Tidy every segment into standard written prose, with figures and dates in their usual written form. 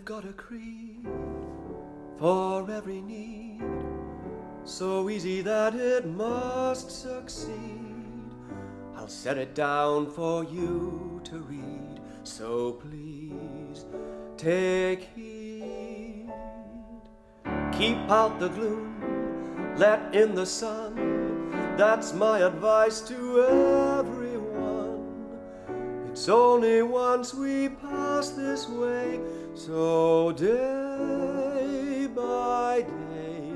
I've got a creed for every need, so easy that it must succeed. I'll set it down for you to read, so please take heed. Keep out the gloom, let in the sun, that's my advice to everyone. It's only once we pass this way, so day by day,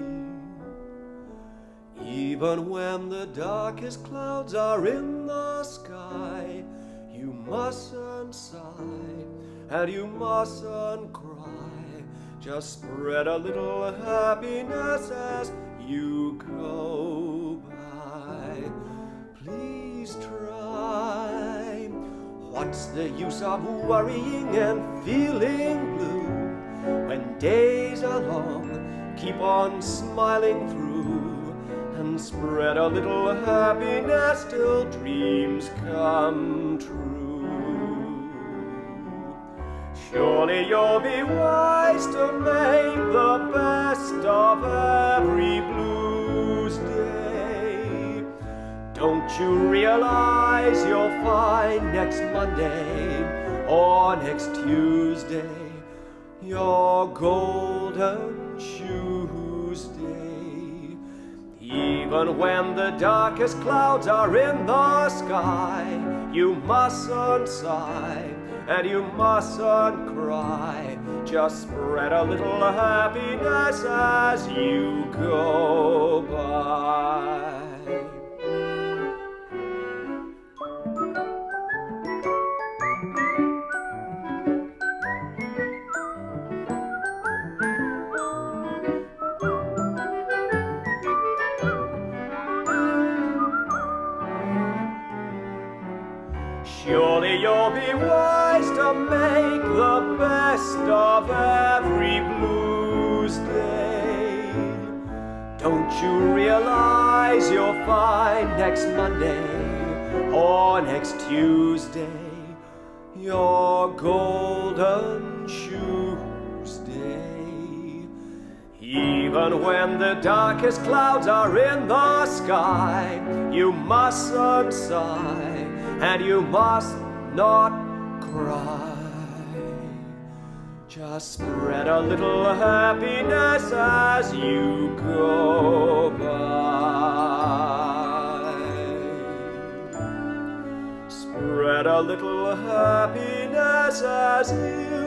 even when the darkest clouds are in the sky, you mustn't sigh and you mustn't cry. Just spread a little happiness as you go by. Please try. What's the use of worrying and feeling blue when days are long? Keep on smiling through and spread a little happiness till dreams come true. Surely you'll be wise to make the best of every blues day. Don't you realize you'll find next Monday or next Tuesday your golden Tuesday? Even when the darkest clouds are in the sky, you mustn't sigh and you mustn't cry. Just spread a little happiness as you go by. Surely you'll be wise to make the best of every blues day. Don't you realize you'll find next Monday or next Tuesday your golden Tuesday? Even when the darkest clouds are in the sky, you mustn't sigh and you must not cry. Just spread a little happiness as you go by. Spread a little happiness as you